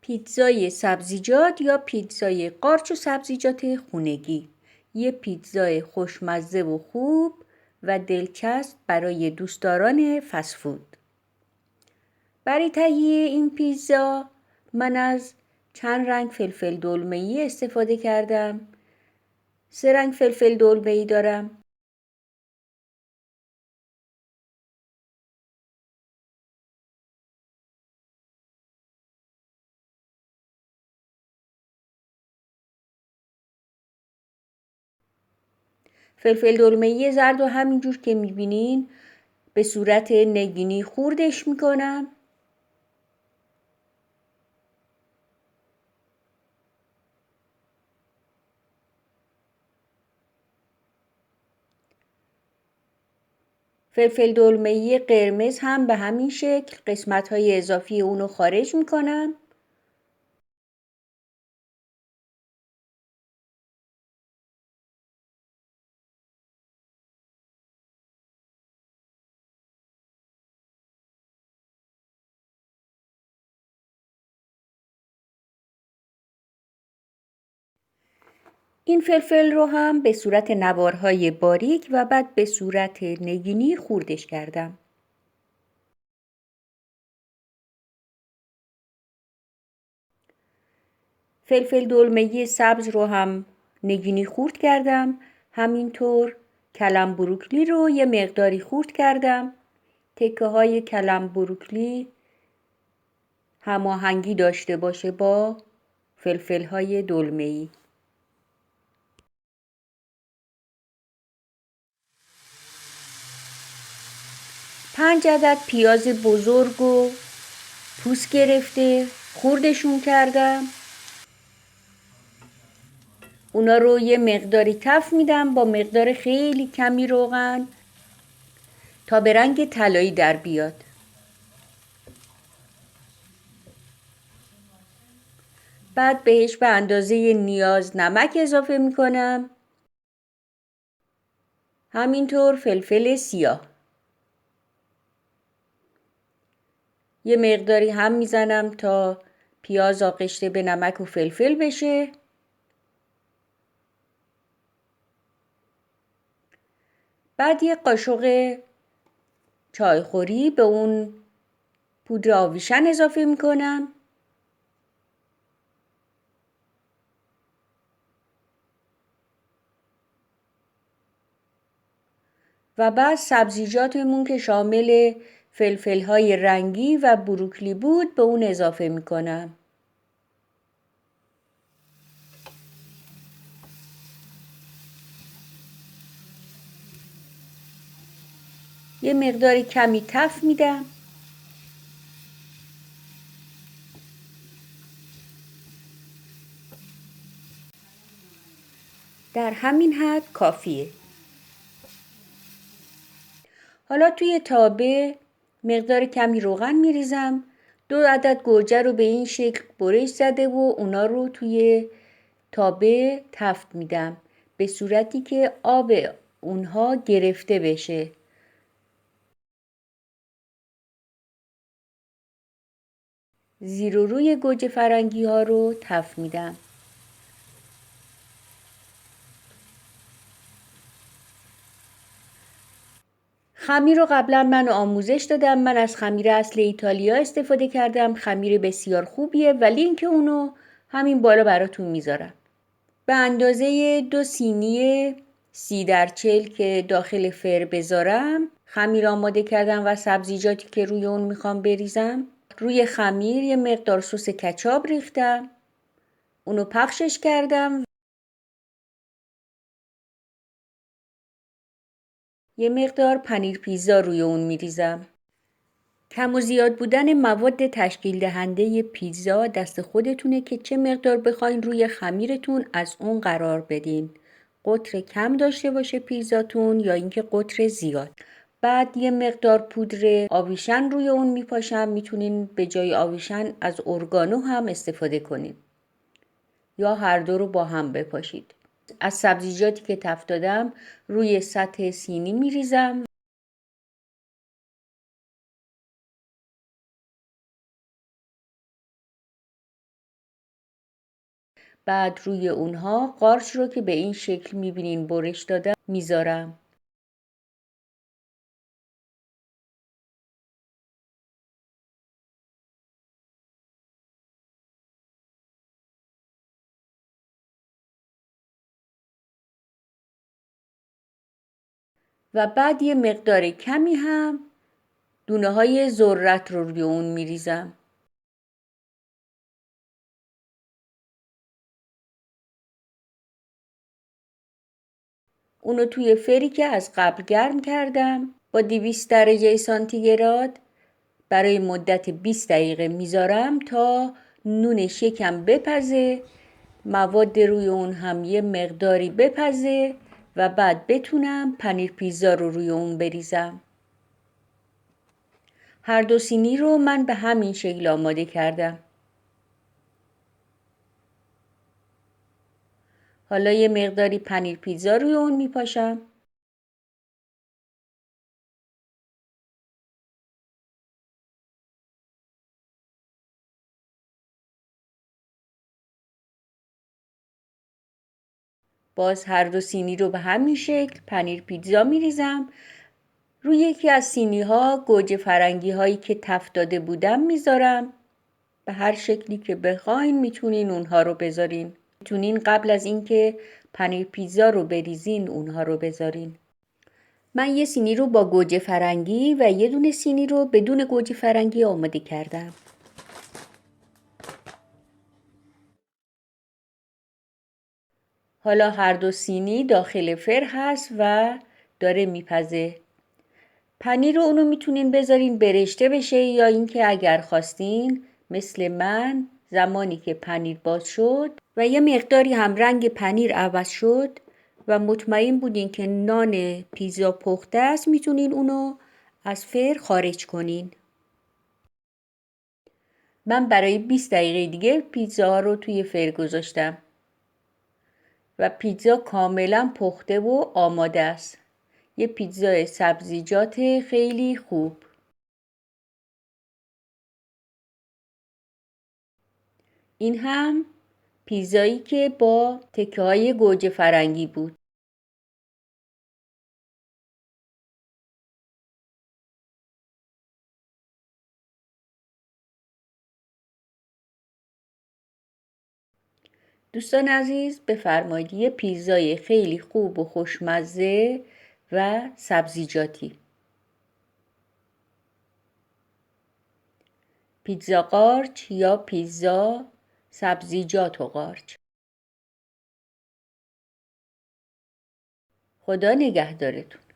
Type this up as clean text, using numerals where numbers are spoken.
پیتزای سبزیجات یا پیتزای قارچ و سبزیجات خونگی. یه پیتزای خوشمزه و خوب و دلچسب برای دوستداران فست‌فود. برای تهیه این پیتزا من از چند رنگ فلفل دلمه‌ای استفاده کردم. 3 رنگ فلفل دلمه‌ای دارم. فلفل دلمه‌ای زرد و همینجور که می‌بینین به صورت نگینی خوردش می‌کنم. فلفل دلمه‌ای قرمز هم به همین شکل قسمت‌های اضافی اونو خارج می‌کنم. این فلفل رو هم به صورت نوارهای باریک و بعد به صورت نگینی خوردش کردم. فلفل دلمه‌ای سبز رو هم نگینی خورد کردم. همینطور کلم بروکلی رو یه مقداری خورد کردم. تکه های کلم بروکلی هماهنگی داشته باشه با فلفل های دلمه‌ای. 5 عدد پیاز بزرگ و پوست گرفته خوردشون کردم. اونا رو یه مقداری تفت میدم با مقدار خیلی کمی روغن تا به رنگ طلایی در بیاد. بعد بهش به اندازه نیاز نمک اضافه میکنم. همینطور فلفل سیاه. یه مقداری هم میزنم تا پیاز آغشته به نمک و فلفل بشه. بعد یه قاشق چایخوری به اون پودر آویشن اضافه میکنم. و بعد سبزیجاتمون که شامل فلفل‌های رنگی و بروکلی بود به اون اضافه میکنم. یه مقداری کمی تفت میدم. در همین حد کافیه. حالا توی تابه مقدار کمی روغن میریزم. 2 عدد گوجه رو به این شکل برش زده و اونا رو توی تابه تفت میدم به صورتی که آب اونها گرفته بشه. زیر و روی گوجه فرنگی ها رو تفت میدم. خمیر رو قبلا من آموزش دادم. من از خمیر اصل ایتالیا استفاده کردم. خمیر بسیار خوبیه و لینک اونو همین بالا براتون میذارم. به اندازه 2 سینی 30x40 که داخل فر بذارم خمیر آماده کردم و سبزیجاتی که روی اون میخوام بریزم. روی خمیر یه مقدار سس کچاپ ریختم. اونو پخشش کردم. یه مقدار پنیر پیتزا روی اون میریزم. کم و زیاد بودن مواد تشکیل دهنده پیتزا دست خودتونه که چه مقدار بخواین روی خمیرتون از اون قرار بدین. قطر کم داشته باشه پیتزاتون یا اینکه قطر زیاد. بعد یه مقدار پودر آویشن روی اون میپاشم. میتونین به جای آویشن از اورگانو هم استفاده کنین یا هر دو رو با هم بپاشید. از سبزیجاتی که تفت دادم روی سطح سینی میریزم. بعد روی اونها قارچ رو که به این شکل میبینین برش دادم میذارم. و بعد یه مقدار کمی هم دونه های ذرت رو روی اون میریزم. اونو توی فری که از قبل گرم کردم با 200 درجه سانتیگراد برای مدت 20 دقیقه میذارم تا نونش یکم بپزه، مواد روی اون هم یه مقداری بپزه و بعد بتونم پنیر پیتزا رو روی اون بریزم. هر دو سینی رو من به همین شکل آماده کردم. حالا یه مقداری پنیر پیتزا روی اون میپاشم. باز هر دو سینی رو به همین شکل پنیر پیتزا میریزم. روی یکی از سینی ها گوجه فرنگی هایی که تفت داده بودم میذارم. به هر شکلی که بخواین میتونین اونها رو بذارین. میتونین قبل از اینکه پنیر پیتزا رو بریزین اونها رو بذارین. من یه سینی رو با گوجه فرنگی و یه دونه سینی رو بدون گوجه فرنگی آماده کردم. حالا هر دو سینی داخل فر هست و داره میپزه. پنیر رو اونو میتونین بذارین برشته بشه یا اینکه اگر خواستین مثل من زمانی که پنیر باز شد و یه مقداری هم رنگ پنیر عوض شد و مطمئن بودین که نان پیتزا پخته است میتونین اونو از فر خارج کنین. من برای 20 دقیقه دیگه پیتزا رو توی فر گذاشتم و پیتزا کاملا پخته و آماده است. یه پیتزا سبزیجات خیلی خوب. این هم پیتزایی که با تکه های گوجه فرنگی بود. دوستان عزیز بفرمایید یه پیتزای خیلی خوب و خوشمزه و سبزیجاتی. پیتزا قارچ یا پیتزا سبزیجات و قارچ. خدا نگهدارتون.